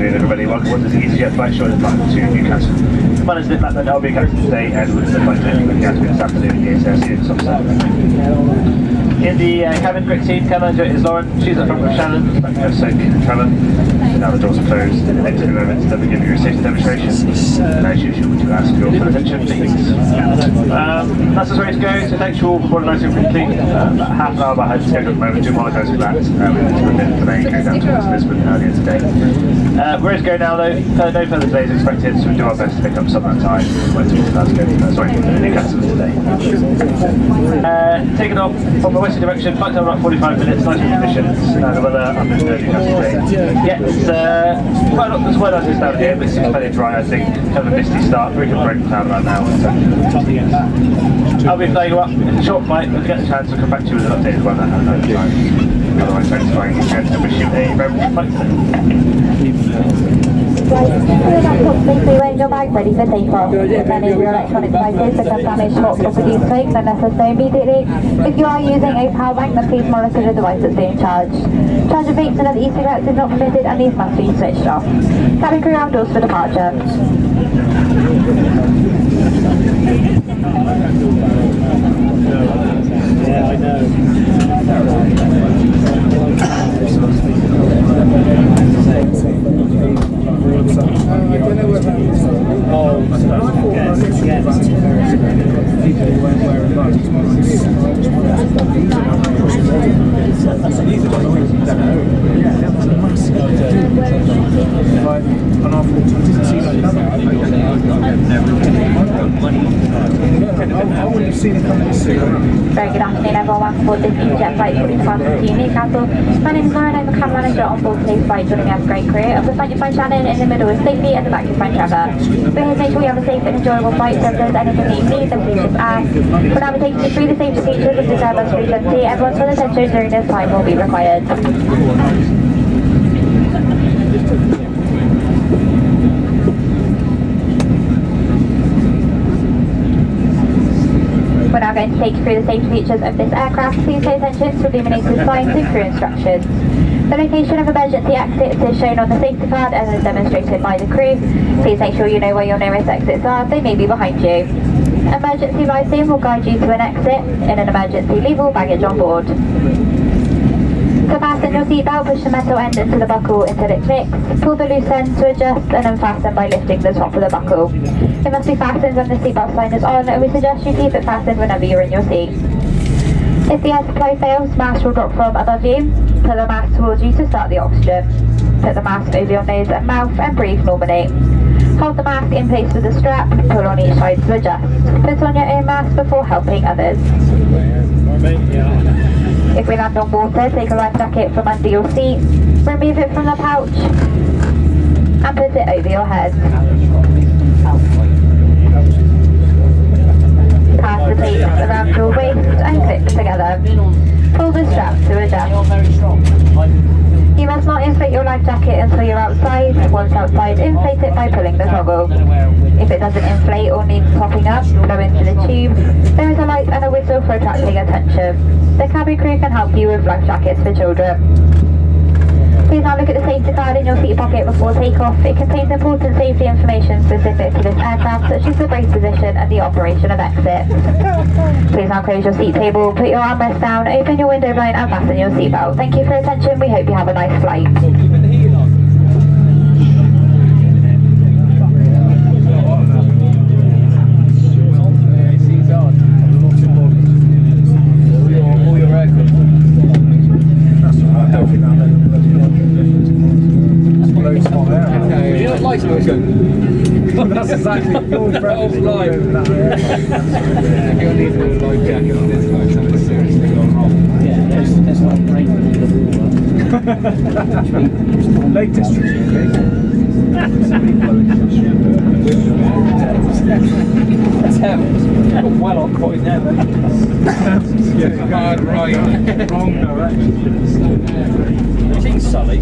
afternoon, everybody. Welcome to the EasyJet flight showing the flight to Newcastle. My name is Nick Mattman, I'll be your captain today, and with the flight training with Gatwick this afternoon, the ASS officer. In the cabin crew team, cabin manager is Lauren. She's up front with Shannon, back to Sophie and Trevor. Now the doors are closed. In the next few moments, they'll be giving you a safety demonstration. And as usual, we do ask your full attention, please. That's us ready to go, so thanks all for nice and complete. About half an hour behind schedule at the moment. Do apologise for that. We went to a bit of delay going down towards Lisbon earlier today. We're ready to go now though. No further delays expected, so we do our best to pick up some of that time. Newcastle today. Taking off from the western direction, flight time about 45 minutes, nice conditions. The weather up in Newcastle today. Yeah, it's quite a lot, there's quite nice down here, but it's plenty dry, I think. Kind of a misty start, very good break cloud right now. I'll be flying you up. It's a short flight, but if you get the chance, I'll come back to you with an updated weather at no time. Otherwise, thanks for flying EasyJet and wish you a very good flight today. When your bag ready for takeoff, if any of your electronic devices become damaged, hot, or produce smoke, then let us know immediately. If you are using a power bank, then please monitor the device that's being charged. Charge of vapes and other e-cigarettes is not permitted and these must be switched off. Cabin crew outdoors for departure. Yeah, I know. Very good afternoon everyone, welcome aboard this EasyJet flight to Newcastle. My name is Lauren, I'm a cabin manager on board today's flight, joining us great crew. At the front you find Shannon, in the middle is Sophie, at the back you find Trevor. We're here to make sure you have a safe and enjoyable flight, so if there's anything that you need, then please just ask. We'll now be taking you through the safety features of this Airbus A320. Everyone's full attention during this time will be required. We're now going to take you through the safety features of this aircraft. Please pay attention to illuminated signs and crew instructions. The location of emergency exits is shown on the safety card and is demonstrated by the crew. Please make sure you know where your nearest exits are, they may be behind you. Emergency lighting will guide you to an exit in an emergency, leave all baggage on board. To fasten your seatbelt, push the metal end into the buckle until it clicks. Pull the loose end to adjust and unfasten by lifting the top of the buckle. It must be fastened when the seatbelt sign is on, and we suggest you keep it fastened whenever you're in your seat. If the air supply fails, mask will drop from above you. Pull the mask towards you to start the oxygen. Put the mask over your nose and mouth and breathe normally. Hold the mask in place with a strap, pull on each side to adjust. Put on your own mask before helping others. If we land on water, take a life jacket from under your seat, remove it from the pouch, and put it over your head. Pass the tape around your waist and clip together. Pull the strap to adjust. You must not inflate your life jacket until you're outside. Once outside, inflate it by pulling the toggle. If it doesn't inflate or needs topping up, blow into the tube. There is a light and a whistle for attracting attention. The cabin crew can help you with life jackets for children. Please now look at the safety card in your seat pocket before takeoff. It contains important safety information specific to this aircraft, such as the brake position and the operation of exit. Please now close your seat table, put your armrest down, open your window blind and fasten your seatbelt. Thank you for your attention, we hope you have a nice flight. That's exactly your friend life. You'll need a life jacket on this one, so it's seriously gone wrong. Yeah, there's like break in the water. Latest trick, well on point there, mate. Hard right, wrong direction. You think Sully?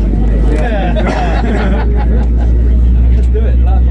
Yeah. Let's do it, lad.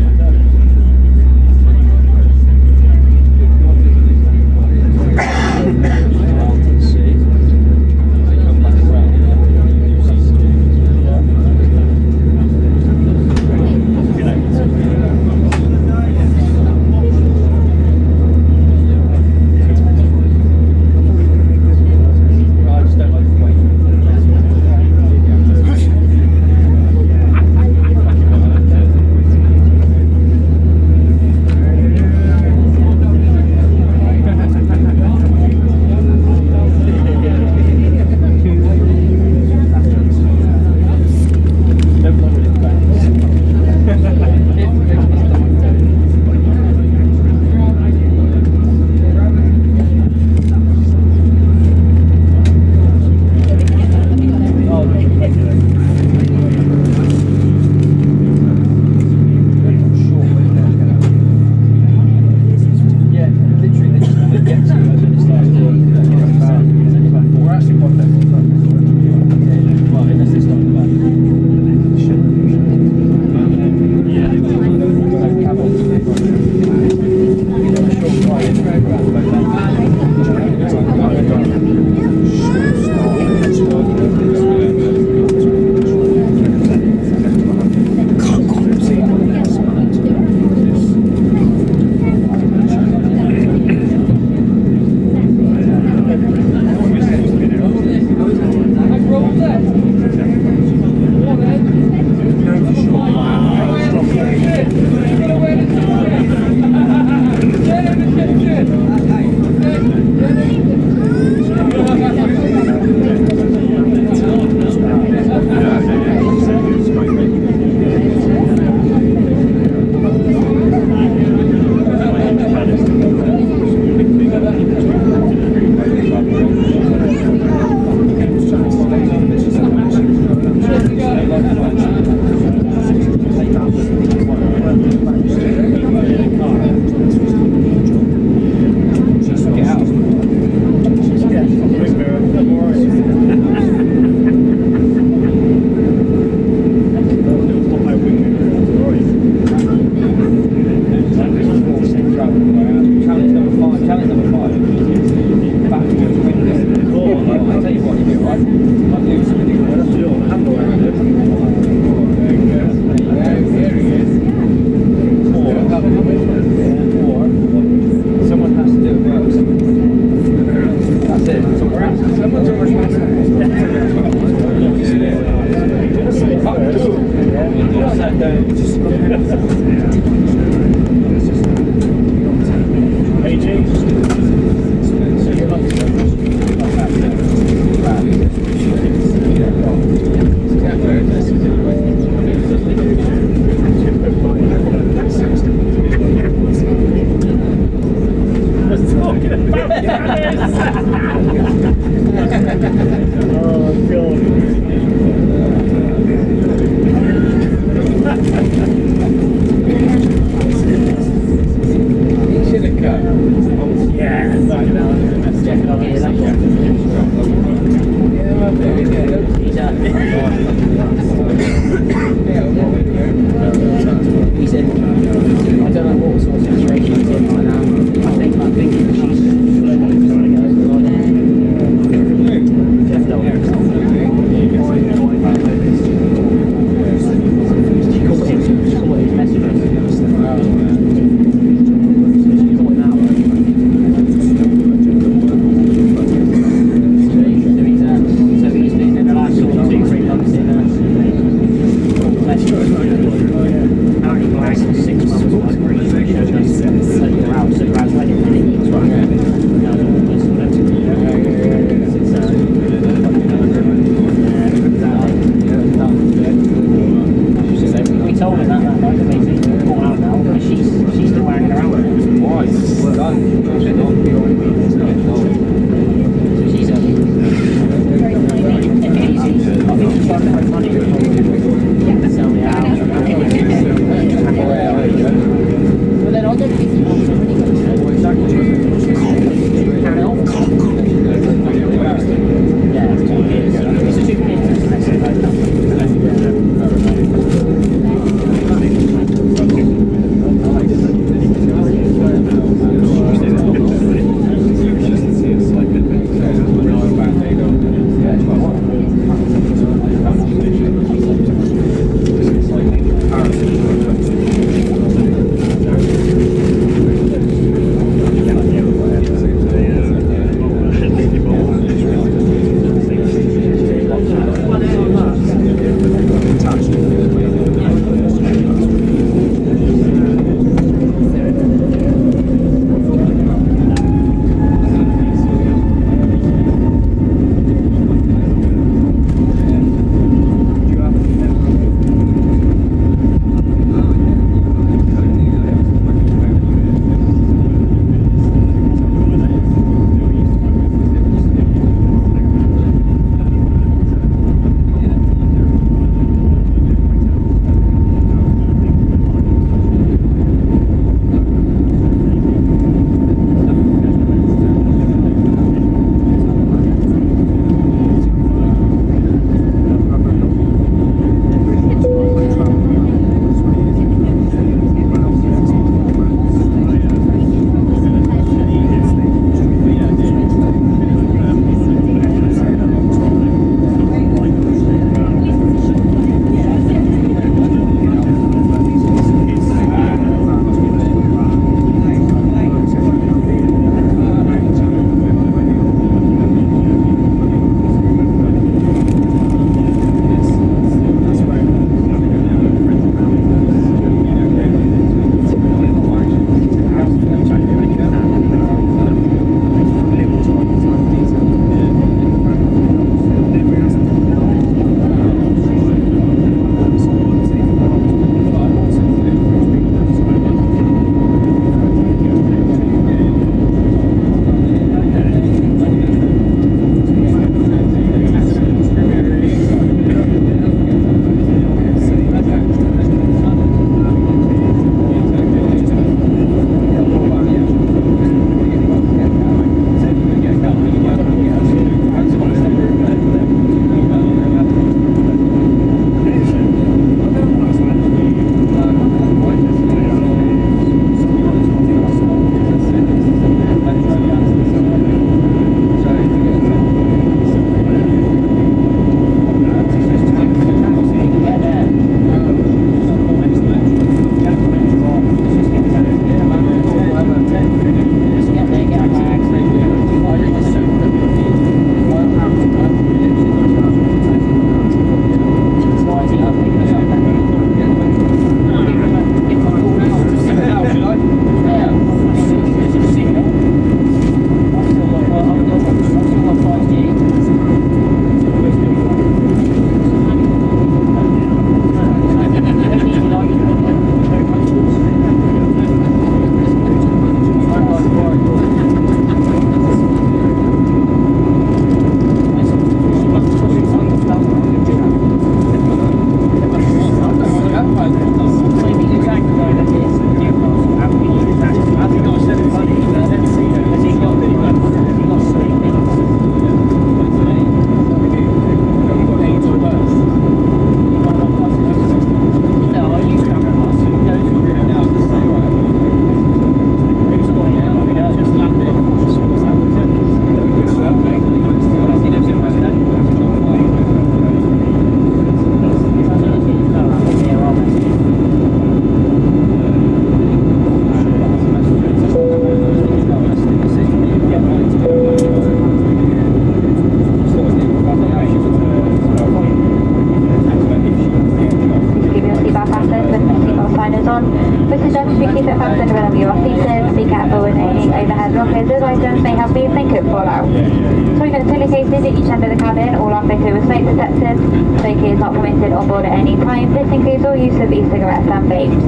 wherever you are seated. Be careful when any overhead lockers as items may have been and could fall out. Toilets are located at each end of the cabin. All are fitted with smoke detectors. Smoking is not permitted on board at any time. This includes all use of e-cigarettes and vapes.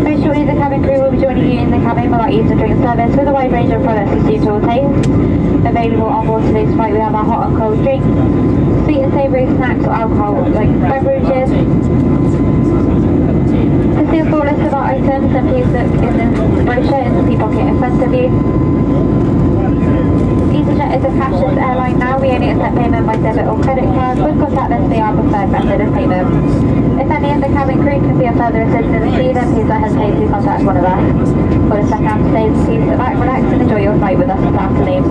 Most shortly, the cabin crew will be joining you in the cabin with our eat and drink service with a wide range of products to suit your taste. Available on board today's flight, we have our hot and cold drinks, sweet and savoury snacks or alcohol like beverages. To see a full list of our items, then please look in the brochure in the seat pocket in front of you. EasyJet is a cashless airline now. We only accept payment by debit or credit card. With contactless, be our preferred method of payment. If any of the cabin crew can be of further assistance to you, then please don't hesitate to contact one of us. For the second today, please sit back, relax and enjoy your flight with us this afternoon.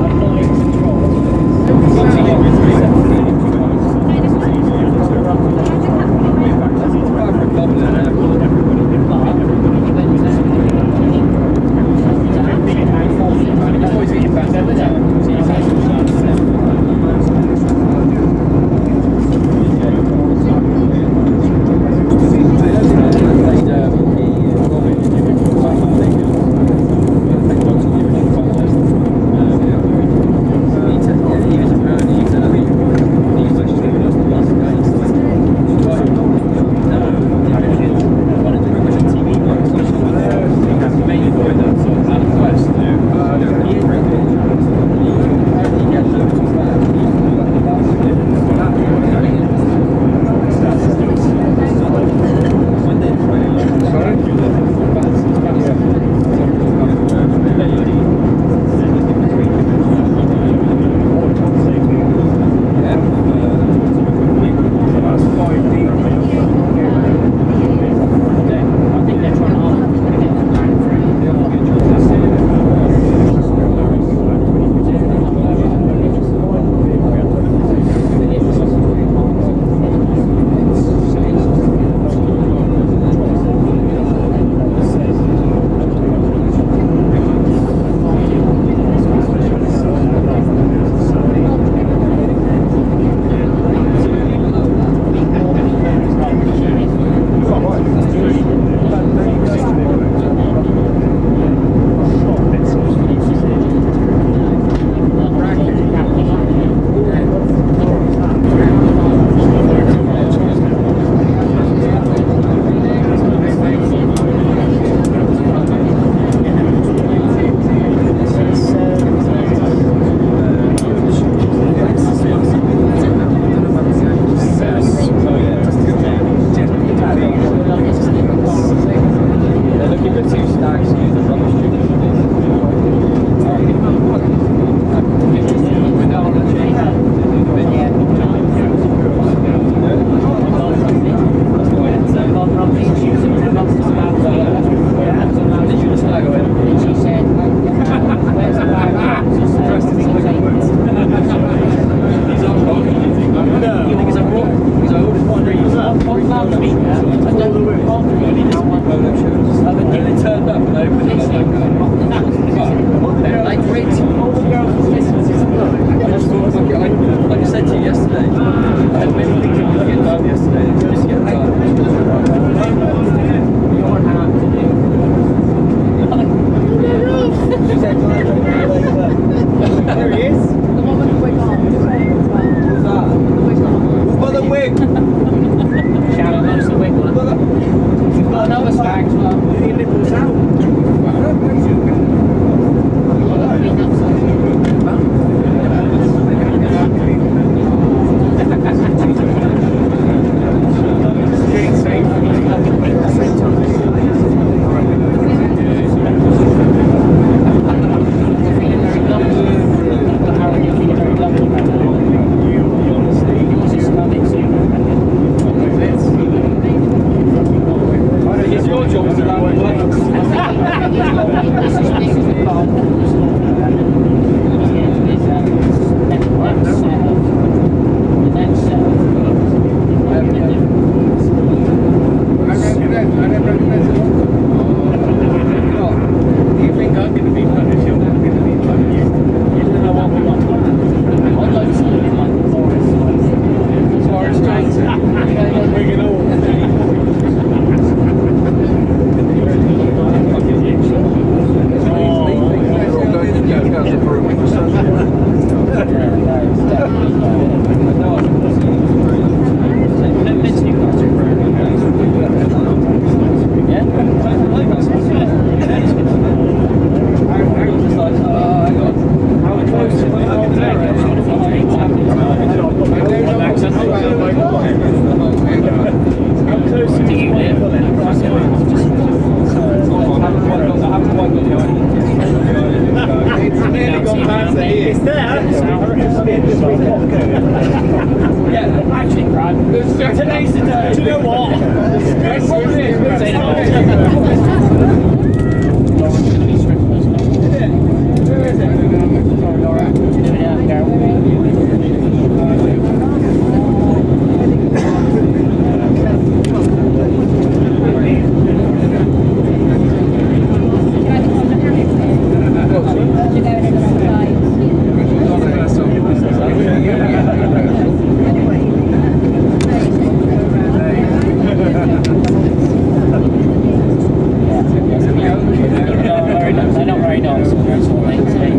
very nice. That's what they say.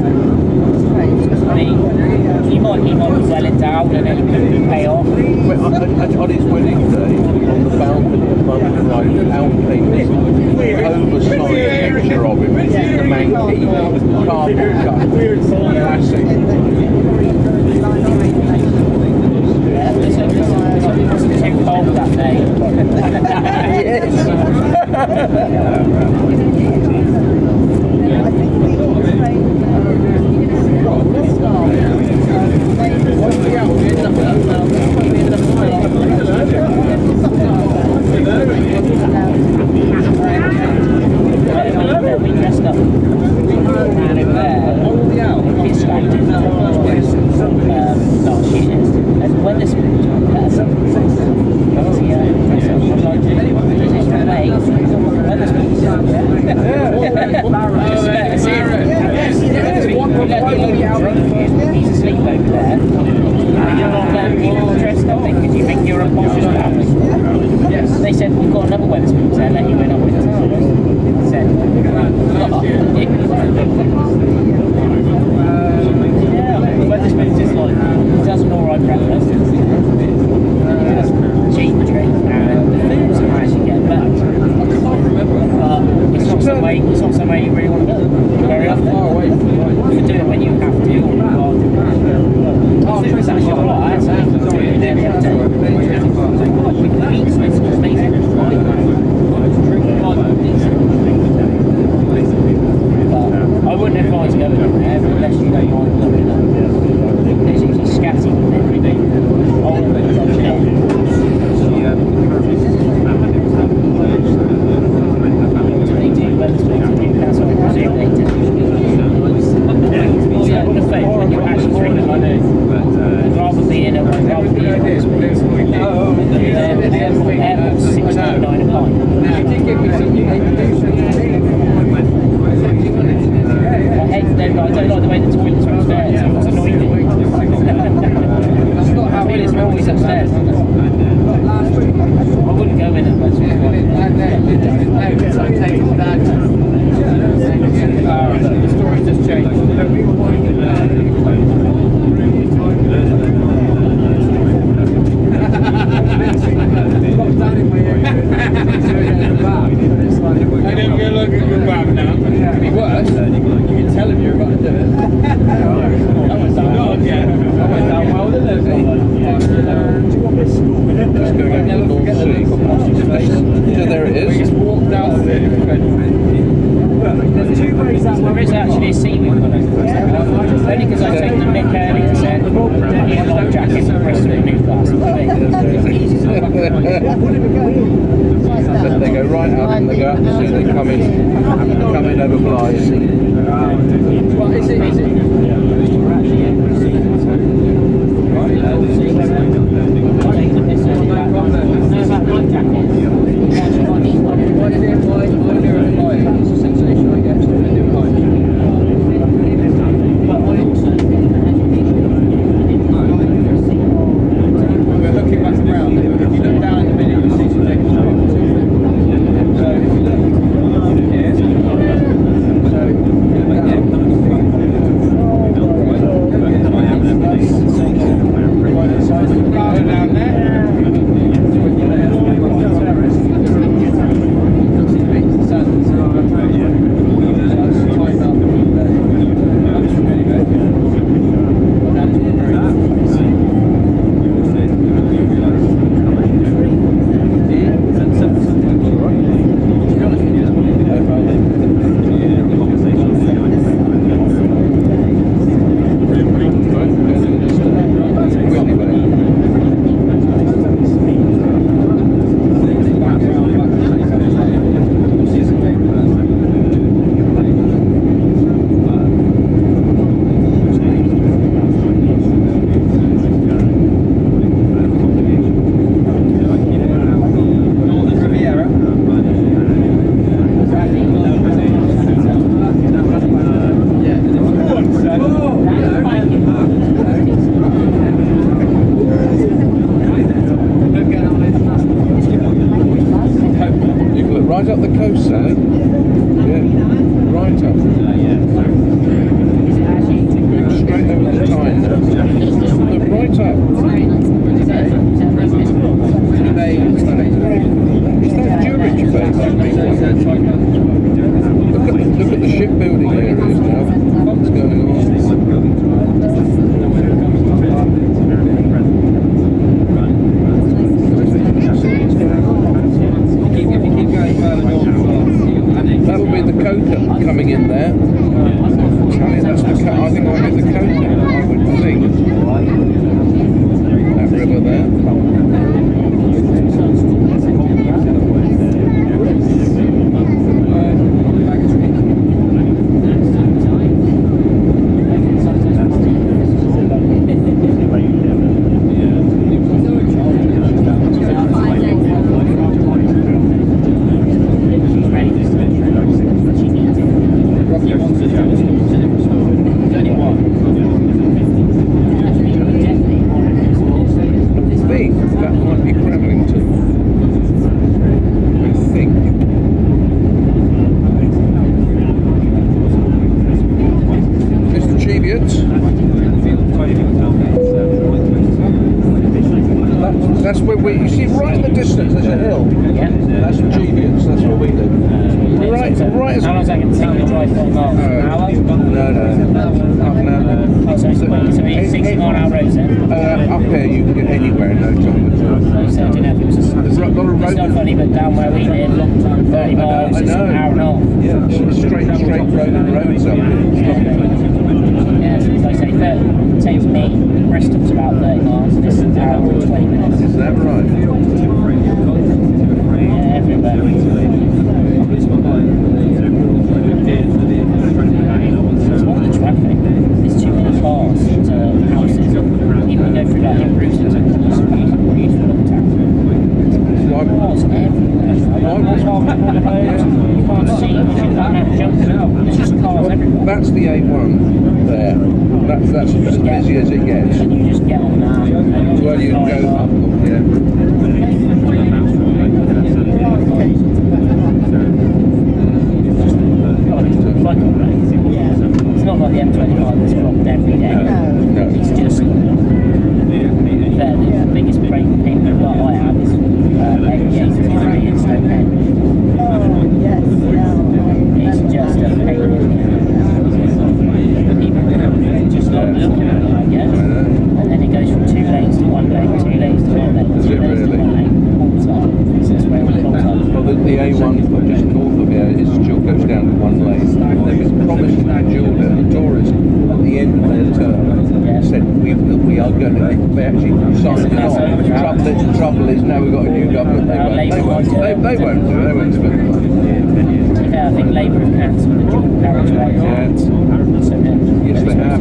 I mean, he might be well endowed and then he can pay off. On his wedding day, on the balcony of London Road, out came this oversized picture of him in the manky cardboard cut. Classic. Yeah, it wasn't too cold that day. Yes. We dressed up around over there. It's like last year. And when this he's asleep over there. You're not letting people dressed up because you think you're a posh family. They said, we've got another Wetherspoons there, let you in up with us. Said, Wetherspoons is like, does an alright breakfast. Cheap drink and the food's actually getting better. But it's not somewhere you really want to go very often. You can do it when you have to. The food's actually alright. The pizza is amazing. I wouldn't advise going there unless you don't mind looking at it. There's usually scatty with everything. They do Wetherspoons in Newcastle, I presume they do. I would have failed when you're actually drinking. I'd rather be in a Wetherspoons. Airport's £6.99 a pint. I don't like the way the toilets are upstairs. It's annoying me. The toilets are always upstairs, aren't they? I wouldn't go in unless it the story's just changed. I didn't go look at your back now. It could be worse. You can tell him you're about to do it. That went down well, yeah. That went down well, didn't it? Just go get the North Sea. Yeah, there it is. We just walked out of it. There's two ways that There is actually a seaweed one. Only because I take the mick early to say, don't need a life jacket for Bristol and Newcastle. They go right up and they go up as soon as they come in over Blythe. Well, is it? We're looking back around. If you look down in the minute, you'll see some things. So if you look, yeah. So building areas now. What's going on? That'll be the coda coming in there. That's the I think I'll get the coda, I would think. That river there. That's where we, you see right in the distance there's a hill. Yeah. That's G-UZLD, that's what we do. Right as... How long is that going to take to drive 40 miles? An hour? No, half an hour. Oh, so it's 60 mile an hour roads then? Up here you can get anywhere in no time at all. So I don't know if it was just... There's a lot of road. It's not funny, but down where we live, 30 miles, it's an hour and a half. Yeah, it's straight roads up here. Yeah, so like I say, it takes me, Bristol's about 30 miles, and this is an hour and 20 minutes. Is that right? Yeah, everywhere. It's more the traffic. There's too many cars to houses. Even go through like in Bristol, it's a beautiful little town. Cars everywhere. There's half people on the road. You can't see shit like that jumping. There's just cars everywhere. That's the A1 there. That's as busy as it gets. And you just get on that. Well, you can go up, yeah. It's not like the M25 that's blocked every day. No. It's just the biggest break pain that I have is the A320 in Stonehenge. It's just a pain in the people just not looking at it, I guess. And then it goes from 2 lanes to 1 lane, 2 lanes to 1 lane, 2 lanes to 1 lane, all the time. So that's where it blocks up. Well, the A1 just north of here it still goes down to 1 lane. There was promised to the tourists at the end of their term. Said we are going to. They actually signed it off. The trouble is now we've got a new government. They won't do it. I think Labour have cancelled the dual carriageway. Yes, they have.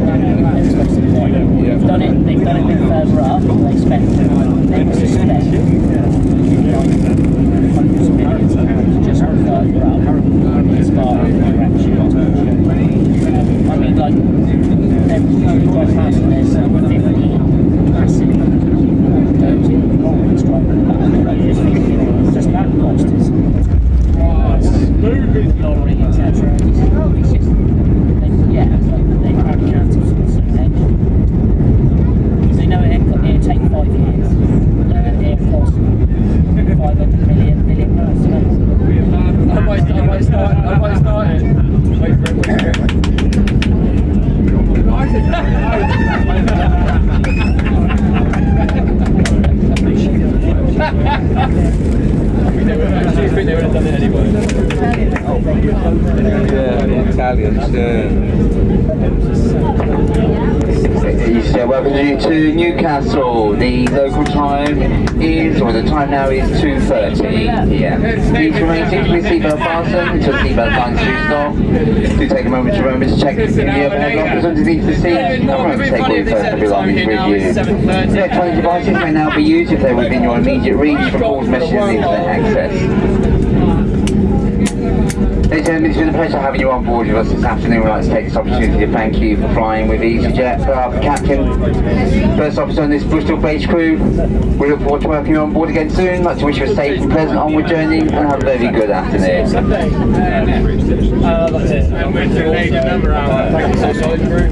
They've done it a bit further up. They must have spent hundreds of millions of pounds just further up as part of the direction. I mean, like, every drive past and there's 50 massive dirty lorries driving about. Just that cost is lorry, etc. It's just, yeah, they've had cancelled Stonehenge. Because they know it'll take 5 years. And it cost 500 million pounds. I might start it. Wait for it. I think they would have done it anyway. Yeah, the Italians, EasyJet welcomes you to Newcastle. The local time is, or the time now is 2:30 p.m. Please remain seated with seatbelt fastened until seatbelt signs do stop. Do take a moment to remember to check if the overhead lockers underneath the seat and remember to take all your personal belongings with you. Electronic devices may now be used if they're within your immediate reach for calls, messages and internet access. Ladies and gentlemen, it's been a pleasure having you on board with us this afternoon. We'd like to take this opportunity to thank you for flying with EasyJet. For our captain, first officer on this Bristol-based crew, we look forward to welcoming you on board again soon. I'd like to wish you a safe and pleasant onward journey and have a very good afternoon. That's it. And we're too late, another hour. Thank you so much, crew.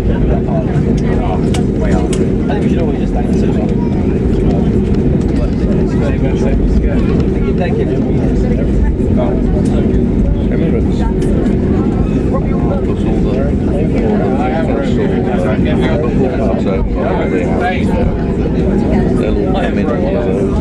I think we should always just thank you so much. Thank you. Emirates. So probably they'll all come in on one of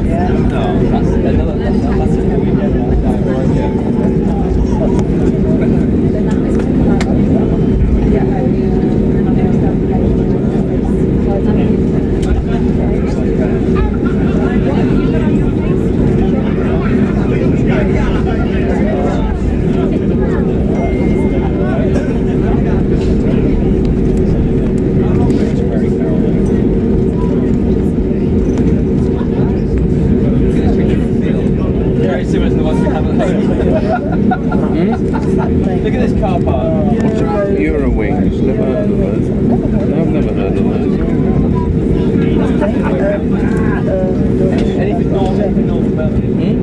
Very similar to the ones we have at home. Look at this car park. Eurowings, never heard of those. No, I've never heard of those. Anything north of Birmingham.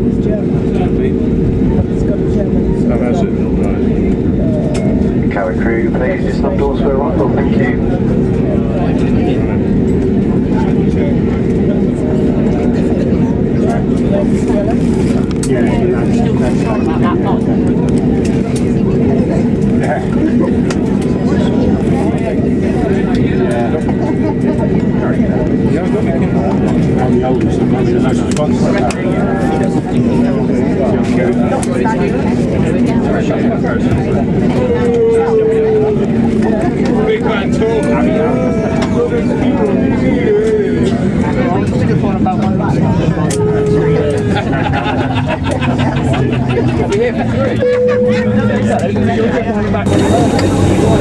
Oh, that's it, right. Cabin crew, please just stop doors for arrival, thank you. Big man talk. I'll be here for 3.